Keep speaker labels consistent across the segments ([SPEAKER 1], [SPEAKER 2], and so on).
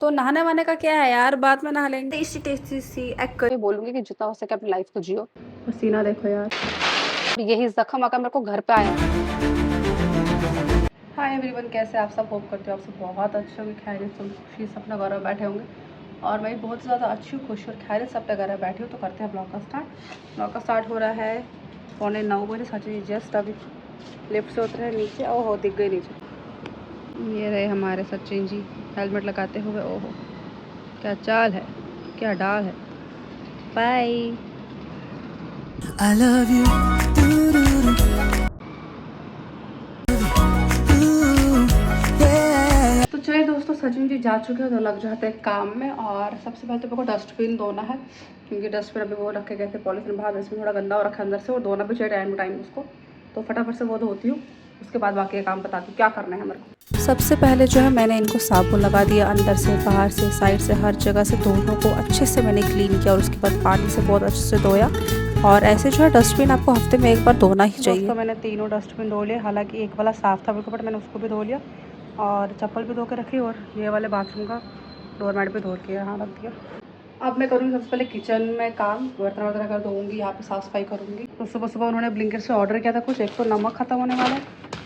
[SPEAKER 1] तो नहाने वाने का क्या है यार, बाद में नहा लेंगे। टेस्टी टेस्टी सी एग करी बोलूंगी कि जितना हो सके अपनी लाइफ को जियो। पसीना देखो यार, और यही जख्म अगर मेरे को घर पे आया। हाय एवरीवन, कैसे आप सब? होप करते हो आप सब बहुत अच्छे होंगे, खैरियत से खुशी से अपने घर में बैठे होंगे। और मैं भी बहुत ज़्यादा अच्छी हूँ, खुश और खैरियत से अपने घर में बैठी हूँ। तो करते हैं ब्लॉग का स्टार्ट। ब्लॉग का स्टार्ट हो रहा है 8:45 सच ही जस्ट अभी लिफ्ट से उतरे नीचे। ओहो दिख गई नीचे, ये रहे हमारे सचिन जी हेलमेट लगाते हुए। ओहो क्या चाल है, क्या डाल है। Bye. I love you. Doo-doo-doo. Ooh, yeah. तो चलिए दोस्तों, सचिन जी जा चुके हैं तो लग जाते हैं काम में। और सबसे पहले तो मेरे को डस्टबिन धोना है, क्योंकि डस्टबिन अभी वो रखे गए थे पॉलीथीन बाहर, इसमें थोड़ा गंदा हो रखा है अंदर से, और धोना भी चाहिए टाइम टू टाइम उसको। तो फटाफट से वो धोती हूँ, उसके बाद बाकी का काम बताती हूँ क्या करना है मेरे को। सबसे पहले जो है मैंने इनको साबुन लगा दिया, अंदर से बाहर से साइड से हर जगह से दोनों को अच्छे से मैंने क्लीन किया, और उसके बाद पानी से बहुत अच्छे से धोया। और ऐसे जो है डस्टबिन आपको हफ्ते में एक बार धोना ही चाहिए। दोस्तों मैंने तीनों डस्टबिन धो लिए, हालांकि एक वाला साफ़ था बिल्कुल, बट मैंने उसको भी धो लिया। और चप्पल भी धो के रखी, और ये वाले बाथरूम का डोर मैट भी धो के यहाँ रख दिया। अब मैं करूँगी सबसे पहले किचन में काम, बर्तन वर्तन कर धोऊंगी, यहाँ पे साफ़ सफाई करूँगी। तो सुबह सुबह उन्होंने ब्लिंकिट से ऑर्डर किया था कुछ, एक तो नमक ख़त्म होने वाला है,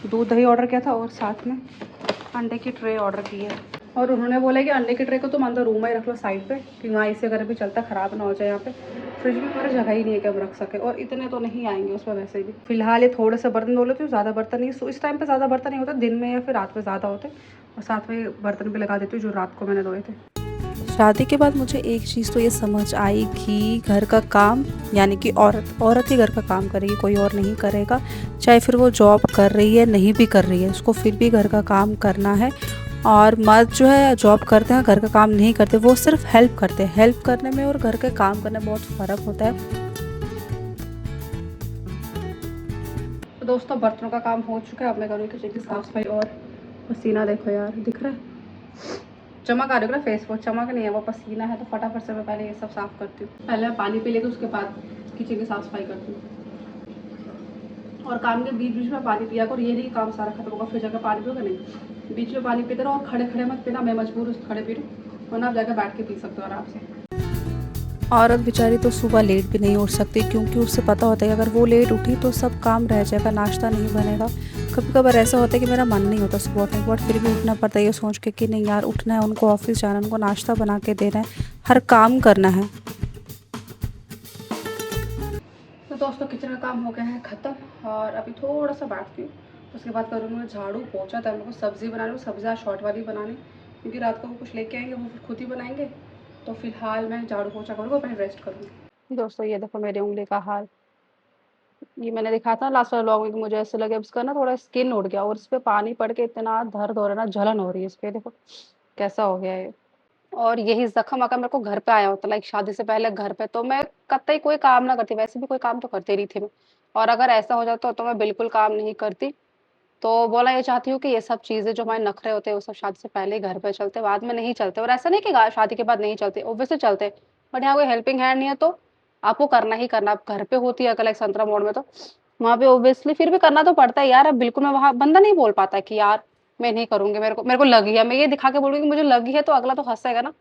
[SPEAKER 1] दूध दही ऑर्डर किया था, और साथ में अंडे की ट्रे ऑर्डर की है। और उन्होंने बोला कि अंडे की ट्रे को तुम अंदर रूम में ही रख लो साइड पे, कि वहाँ इसे अगर भी चलता ख़राब ना हो जाए। यहाँ पे फ्रिज में हमारी जगह ही नहीं है कि हम रख सके, और इतने तो नहीं आएंगे उसमें वैसे भी। फिलहाल ये थोड़े से बर्तन धो लेती हूँ, ज़्यादा बर्तन नहीं। सो इस टाइम पे ज़्यादा बर्तन नहीं होता, दिन में या फिर रात में ज़्यादा होते। और साथ में बर्तन भी लगा देती हूँ जो रात को मैंने धोए थे। शादी के बाद मुझे एक चीज़ तो ये समझ आई कि घर का काम यानी कि औरत ही घर का काम करेगी, कोई और नहीं करेगा। चाहे फिर वो जॉब कर रही है नहीं भी कर रही है, उसको फिर भी घर का काम करना है। और मर्द जो है जॉब करते हैं, घर का काम नहीं करते, वो सिर्फ हेल्प करते हैं। हेल्प करने में और घर के काम करने में बहुत फ़र्क होता है। तो दोस्तों बर्तनों का काम हो चुका है, अब मैं करूँगी किचन की साफ़ सफाई। और पसीना देखो यार, दिख रहा है, चमक आ रही है ना फेस पर, चमक नहीं है वो पसीना है। तो फटाफट से मैं पहले ये सब साफ़ करती हूँ। पहले मैं पानी पी लेती हूँ, उसके बाद किचन की साफ़ सफाई करती हूँ। और काम के बीच बीच में पानी पिया करो, ये नहीं काम सारा खत्म होगा फिर जाकर पानी पियोगे, नहीं। बीच में पानी पीते रहो, और खड़े खड़े मत पीना, मैं मजबूर हूँ खड़े पी रही, वरना आप जाकर बैठ के पी सकते हो आराम से। औरत बेचारी तो सुबह लेट भी नहीं उठ सकती, क्योंकि उससे पता होता है कि अगर वो लेट उठी तो सब काम रह जाएगा, नाश्ता नहीं बनेगा। कभी कभार ऐसा होता है कि मेरा मन नहीं होता सुबह उठने के, बट फिर भी उठना पड़ता है ये सोच के कि नहीं यार उठना है, उनको ऑफिस जाना है, उनको नाश्ता बना के देना है, हर काम करना है। तो दोस्तों किचन का काम हो गया है ख़त्म, और अभी थोड़ा सा बैठती हूँ। उसके बाद करूँगी मैं झाड़ू पोछा, तब मेरे को सब्ज़ी बनानी, सब्ज़ियाँ शॉर्ट वाली बनानी, क्योंकि रात को वो कुछ लेके आएंगे, वो फिर खुद ही बनाएंगे। तो फिलहाल मैं झाड़ू पोछा करूँगा, पहले रेस्ट करूँगी। दोस्तों ये देखो मेरी उंगली का हाल, ये मैंने दिखाया था लास्ट वाले व्लॉग में कि मुझे ऐसे लगे उसका ना थोड़ा स्किन उड़ गया, और इस पे पानी पड़ के इतना दर्द हो रहा है ना, जलन हो रही है इस पे, देखो कैसा हो गया है। और यही जख्म अगर मेरे को घर पे आया होता, लाइक शादी से पहले घर पे, तो मैं कतई कोई काम ना करती, वैसे भी कोई काम तो करती नहीं थी मैं। और अगर ऐसा हो जाता तो मैं बिल्कुल काम नहीं करती। तो बोला ये चाहती हूँ कि ये सब चीज़ें जो हमारे नखरे होते हैं वो सब शादी से पहले ही घर पे चलते, बाद में नहीं चलते। और ऐसा नहीं कि शादी के बाद नहीं चलते, ऑब्वियसली चलते। बट यहाँ कोई हेल्पिंग हैंड नहीं है तो आपको करना ही करना। आप घर पे होती है अगर लाइक संतरा मोड़ में, तो वहाँ पे ऑब्वियसली फिर भी करना तो पड़ता है यार। अब बिल्कुल मैं वहाँ बंदा नहीं बोल पाता कि यार मैं नहीं करूंगी, मेरे को लगी है, मैं ये दिखा के बोलूंगी कि मुझे लगी है, तो अगला तो हंसेगा ना।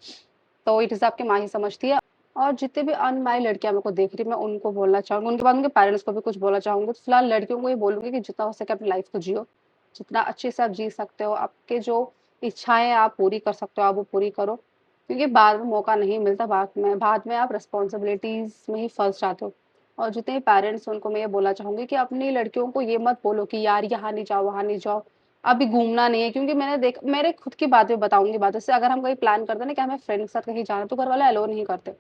[SPEAKER 1] तो इस हिसाब की माँ ही समझती है। और जितने भी अनमैरिड लड़कियां मेरे को देख रही, मैं उनको बोलना चाहूंगी, उनके बाद उनके पेरेंट्स को भी कुछ बोलना चाहूंगी। तो फिलहाल लड़कियों को ये बोलूंगी कि जितना हो सके अपनी लाइफ को जियो, जितना अच्छे से आप जी सकते हो, आपके जो इच्छाएं आप पूरी कर सकते हो आप वो पूरी करो, क्योंकि बाद में मौका नहीं मिलता। बाद में आप रिस्पॉन्सिबिलिटीज में ही फंस जाते हो। और जितने भी पेरेंट्स उनको मैं ये बोलना चाहूंगी कि अपनी लड़कियों को ये मत बोलो कि यार यहाँ नहीं जाओ वहाँ नहीं जाओ, अभी घूमना नहीं है। क्योंकि मैंने देख, मेरे खुद की बातें बताऊंगी, बातों से अगर हम कहीं प्लान करते हैं ना कि हमें फ्रेंड के साथ कहीं जाना, तो घर वाले अलो नहीं करते,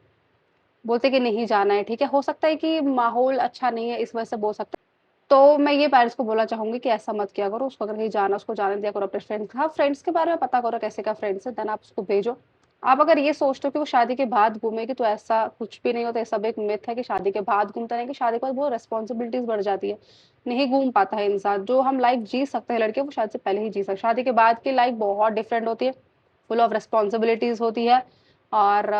[SPEAKER 1] बोलते कि नहीं जाना है। ठीक है, हो सकता है कि माहौल अच्छा नहीं है इस वजह से बोल सकते हैं। तो मैं ये पेरेंट्स को बोलना चाहूंगी कि ऐसा मत किया करो, उसको अगर कहीं जाना उसको जाने दिया करो अपने फ्रेंड्स। हाँ, फ्रेंड्स के बारे में पता करो कैसे का फ्रेंड्स है, देन आप उसको भेजो। आप अगर ये सोचते हो कि वो शादी के बाद घूमेगी, तो ऐसा कुछ भी नहीं होता। ये सब एक मिथ है कि शादी के बाद घूमता नहीं, कि शादी के बाद बहुत रिस्पॉन्सिबिलिटीज बढ़ जाती है, नहीं घूम पाता है इंसान। जो हम लाइफ जी सकते हैं लड़के, वो शादी से पहले ही जी सकते। शादी के बाद की लाइफ बहुत डिफरेंट होती है, फुल ऑफ रिस्पॉन्सिबिलिटीज होती है, और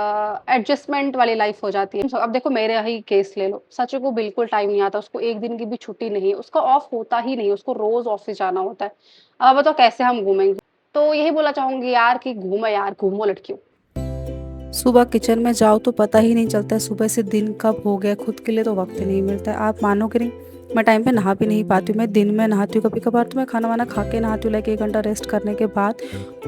[SPEAKER 1] एडजस्टमेंट वाली लाइफ हो जाती है। अब देखो मेरे ही केस ले लो, सच को बिल्कुल टाइम नहीं आता, उसको एक दिन की भी छुट्टी नहीं है, उसका ऑफ होता ही नहीं, उसको रोज ऑफिस जाना होता है। अब बताओ कैसे हम घूमेंगे। तो यही बोलना चाहूँगी यार कि घूमो यार, घूमो लड़कियों।
[SPEAKER 2] सुबह किचन में जाओ तो पता ही नहीं चलता है सुबह से दिन कब हो गया, खुद के लिए तो वक्त नहीं मिलता है। आप मानोगे नहीं, मैं टाइम पे नहा भी नहीं पाती हूँ। मैं दिन में नहाती हूँ, कभी कभार तो मैं खाना वाना खा के नहाती हूँ, लाइक 1 घंटा रेस्ट करने के बाद।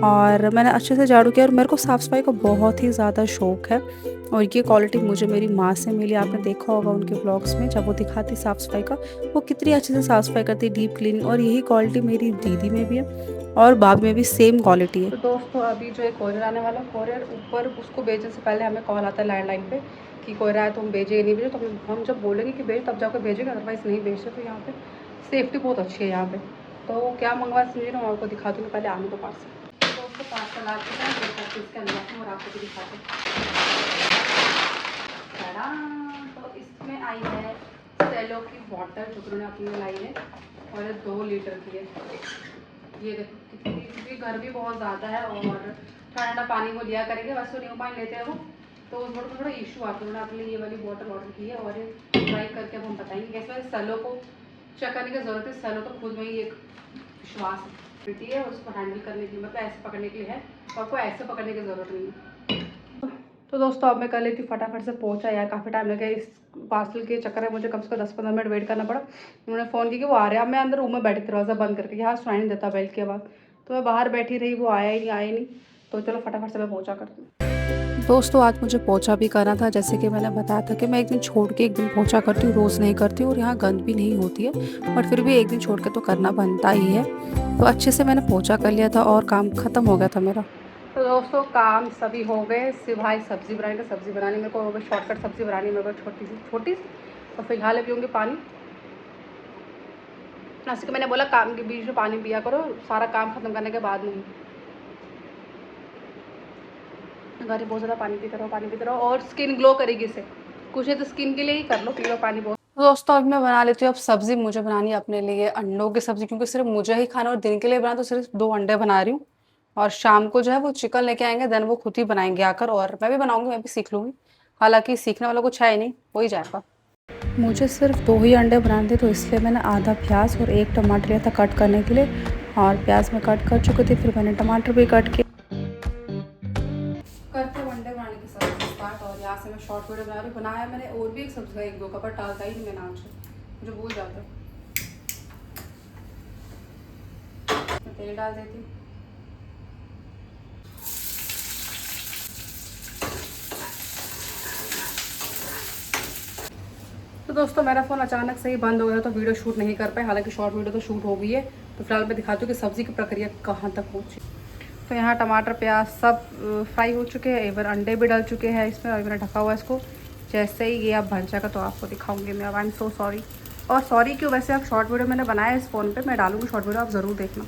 [SPEAKER 2] और मैंने अच्छे से झाड़ू किया, और मेरे को साफ़ सफाई का बहुत ही ज़्यादा शौक है। और ये क्वालिटी मुझे मेरी माँ से मिली। आपने देखा होगा उनके ब्लॉग्स में, जब वो दिखाती साफ़ सफाई का, वो कितनी अच्छे से साफ़ सफाई करती, डीप क्लीनिंग। और यही क्वालिटी मेरी दीदी में भी है, और भाभी में भी सेम क्वालिटी है।
[SPEAKER 1] तो दोस्तों अभी जो है कोरियर आने वाला, कोरियर ऊपर उसको भेजने से पहले हमें कॉल आता है लैंडलाइन पे कि कोरियर आया तो हम भेजे नहीं भेजे, तो हम जब बोलेंगे कि भेज तब जाकर भेजेंगे, अदरवाइज़ नहीं भेजते। तो यहाँ पे सेफ्टी बहुत अच्छी है यहाँ पे। तो क्या मंगवा समझिए ना, मैं आपको दिखा दूँगी, पहले आने दो पार्सल। तो उसको पार्सल आते हैं, देखो इसके अंदर और आपको भी दिखाते हैं। तो इसमें आई है सेलो की बॉटल जो उन्होंने अपनी लाई है, और 2 लीटर की है। ये देखो कितनी, क्योंकि गर्मी बहुत ज़्यादा है और ठंडा पानी वो लिया करेंगे, बस वो न्यू पानी लेते हैं वो, तो उस बोर्ड में थोड़ा इशू आता है। उन्होंने अपने लिए ये वाली बॉटल ऑर्डर की है, और ये ट्राई करके अब हम बताएंगे कैसे। सैलो को चेक करने की ज़रूरत है, सैलो तो खुद में ही एक विश्वास है, और उसको हैंडल करने की, मतलब ऐसे पकड़ने के लिए है, तो आपको ऐसे पकड़ने की ज़रूरत नहीं है। तो दोस्तों अब मैं कर लेती हूँ फटाफट से पहुँचा, यार काफ़ी टाइम लग गया इस पार्सल के चक्कर में, मुझे कम से कम 10-15 मिनट वेट करना पड़ा। उन्होंने फ़ोन किया कि वो आ रहे हैं। अब मैं अंदर रूम में बैठी, दरवाज़ा बंद करके, यहाँ सुनाई नहीं देता बेल्ट की आवाज़, तो मैं बाहर बैठी रही, वो आया ही नहीं। तो चलो फटाफट से मैं पहुँचा करती हूँ।
[SPEAKER 2] दोस्तों आज मुझे पोछा भी करना था, जैसे कि मैंने बताया था कि मैं एक दिन छोड़ के एक दिन पोछा करती हूँ, रोज़ नहीं करती हूँ, और यहाँ गंद भी नहीं होती है, बट फिर भी एक दिन छोड़ के तो करना बनता ही है। तो अच्छे से मैंने पोछा कर लिया था और काम ख़त्म हो गया था मेरा।
[SPEAKER 1] तो दोस्तों काम सभी हो गए, सिर्फ भाई सब्ज़ी बनाएंगे। सब्ज़ी बनानी मेरे को शॉर्टकट सब्ज़ी बनानी मेरे को, छोटी सी। तो फिलहाल पीऊँगी पानी। ऐसे कि मैंने बोला काम के बीच में पानी पिया करो, सारा काम ख़त्म करने के बाद नहीं। घर बहुत ज़्यादा पानी पीते रहो, और स्किन ग्लो करेगी इससे। कुछ है तो स्किन के लिए ही कर लो, पी लो पानी बहुत।
[SPEAKER 2] तो दोस्तों अब मैं बना लेती हूँ। अब सब्ज़ी मुझे बनानी है अपने लिए अंडों की सब्ज़ी, क्योंकि सिर्फ मुझे ही खाना, और दिन के लिए बना तो सिर्फ 2 अंडे बना रही हूँ। और शाम को जो है वो चिकन लेके आएंगे, देन वो खुद ही बनाएंगे आकर, और मैं भी बनाऊंगी, मैं भी सीख लूँगी। हालांकि सीखने वाला कुछ है ही नहीं, हो ही जाएगा। मुझे सिर्फ 2 ही अंडे बनाने थे, तो इसलिए मैंने आधा प्याज और 1 टमाटर लिया था कट करने के लिए। और प्याज में कट कर चुके थे, फिर मैंने टमाटर भी कट किया।
[SPEAKER 1] करते वनडे बनाने की सब्जी स्टार्ट, और यहाँ से मैं शॉर्ट वीडियो बना रही हूँ। बनाया मैंने और भी एक सब्जी का 1-2 कप, डालता ही नहीं मैंने आज, मुझे भूल जाता है। मैं तेल डाल देती हूँ। तो दोस्तों मेरा फ़ोन अचानक से ही बंद हो गया, तो वीडियो शूट नहीं कर पाए। हालांकि शॉर्ट वीडियो तो शूट हो गई है। तो फिलहाल मैं दिखाती हूँ कि सब्ज़ी की प्रक्रिया कहाँ तक पहुँची। तो यहाँ टमाटर प्याज सब फ्राई हो चुके हैं, इधर अंडे भी डल चुके हैं इसमें, अभी मैंने ढका हुआ है इसको। जैसे ही ये अब बन जाएगा तो आपको दिखाऊंगी मैं। I am so sorry. और सॉरी क्यों, वैसे अब शॉर्ट वीडियो मैंने बनाया है इस फ़ोन पे, मैं डालूंगी शॉर्ट वीडियो, आप ज़रूर देखना।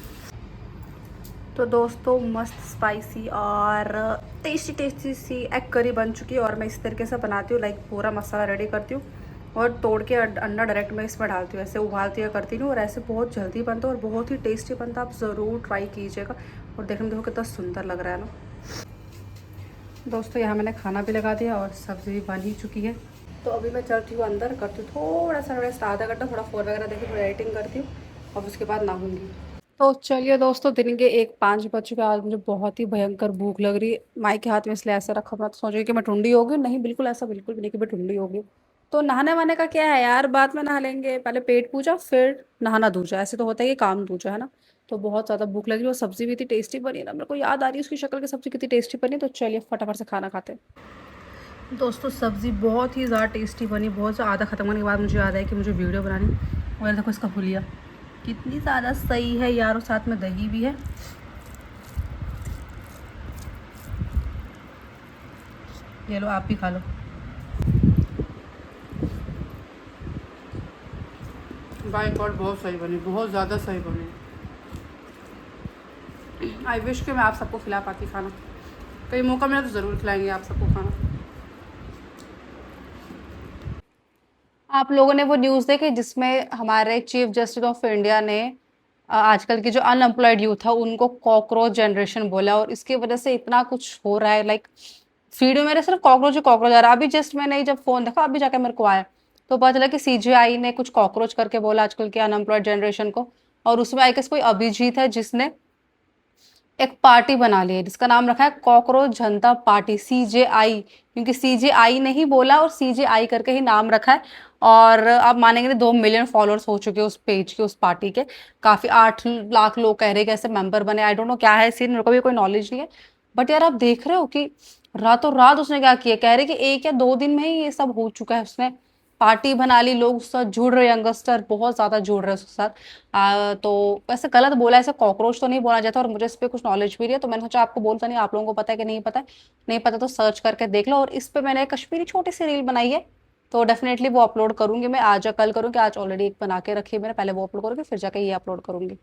[SPEAKER 1] तो दोस्तों मस्त स्पाइसी और टेस्टी सी एग करी बन चुकी है, और मैं इस तरीके से बनाती हूँ, लाइक पूरा मसाला रेडी करती हूँ, और तोड़ के अंडा डायरेक्ट मैं इसमें डालती हूँ, ऐसे उबालती है करती हूँ। और ऐसे बहुत जल्दी बनता है और बहुत ही टेस्टी बनता है, आप ज़रूर ट्राई कीजिएगा। और देखने में देखो कितना सुंदर लग रहा है ना। दोस्तों यहाँ मैंने खाना भी लगा दिया और सब्ज़ी भी बन ही चुकी है। तो अभी मैं चलती हूँ अंदर, करती हूँ थोड़ा सा रेस्ट, आधा घंटा थोड़ा फ़ोन वगैरह देखी, थोड़ा एडिटिंग करती हूँ, और उसके बाद नहाऊंगी। तो चलिए दोस्तों, दिन के 1:05 बज चुके हैं। आज मुझे बहुत ही भयंकर भूख लग रही है। माई के हाथ में इसलिए ऐसा रखा, मैं तो सोच रही कि मैं टुंडी हो गई, नहीं बिल्कुल ऐसा बिल्कुल भी नहीं कि मैं टुंडी हो गई। तो नहाने वाने का क्या है यार, बाद में नहा लेंगे, पहले पेट पूजा फिर नहाना दूजा, ऐसे तो होता है कि काम दूजा है ना। तो बहुत ज़्यादा भूख लग रही है, और सब्ज़ी भी इतनी टेस्टी बनी है ना, मेरे को याद आ रही है उसकी शक्ल की, सब्ज़ी कितनी टेस्टी बनी। तो चलिए फटाफट से खाना खाते हैं। दोस्तों सब्ज़ी बहुत ही ज़्यादा टेस्टी बनी, बहुत ज़्यादा। आधा ख़त्म होने के बाद मुझे याद आया कि मुझे वीडियो बनानी, और देखो इसका हुलिया कितनी ज़्यादा सही है यार, और साथ में दही भी है। ये लो आप भी खा लो। बाय गॉड बहुत सही बनी, बहुत ज़्यादा सही बनी। आई विश कि मैं आप सबको खिला पाती खाना, कहीं मौका मिला तो ज़रूर खिलाएंगे आप सबको खाना। आप लोगों ने वो न्यूज़ देखी जिसमें हमारे चीफ जस्टिस ऑफ इंडिया ने आजकल की जो अनएम्प्लॉयड यूथ है उनको कॉकरोच जनरेशन बोला, और इसकी वजह से इतना कुछ हो रहा है। लाइक फीड में मेरे सिर्फ कॉकरोच ही कॉकरोच आ रहा है। अभी जस्ट मैंने जब फोन देखा, अभी जाके मेरे को आया, तो पता चला कि सीजीआई ने कुछ कॉकरोच करके बोला आजकल के अनएम्प्लॉयड जनरेशन को। और उसमें आई गेस कोई अभिजीत है जिसने
[SPEAKER 2] एक पार्टी बना ली है जिसका नाम रखा है कॉकरोच जनता पार्टी, CJI, क्योंकि CJI ने ही बोला और CJI करके ही नाम रखा है। और आप मानेंगे नहीं, 2 मिलियन फॉलोअर्स हो चुके हैं उस पेज के, उस पार्टी के। काफी 8 लाख लोग कह रहे हैं कि ऐसे मेंबर बने। आई डोंट नो क्या है सीन, मेरे को भी कोई नॉलेज नहीं है। बट यार आप देख रहे हो कि रातों रात उसने क्या किया, कह रहे कि 1 या 2 दिन में ही ये सब हो चुका है। उसने पार्टी बना ली, लोग उसके साथ जुड़ रहे, यंगस्टर बहुत ज्यादा जुड़ रहे हैं उसके साथ। तो वैसे गलत बोला, ऐसे कॉकरोच तो नहीं बोला जाता, और मुझे इस पे कुछ नॉलेज भी नहीं है, तो मैंने सोचा आपको बोलता नहीं, आप लोगों को पता है कि नहीं पता है। नहीं पता तो सर्च करके देख लो। और इस पे मैंने एक कश्मीरी छोटी सी रील बनाई है, तो डेफिनेटली वो अपलोड करूंगी मैं आज या कल करूंगी। आज ऑलरेडी एक बना के रखी है मैंने, पहले वो अपलोड करूंगी फिर जाके ये अपलोड करूंगी।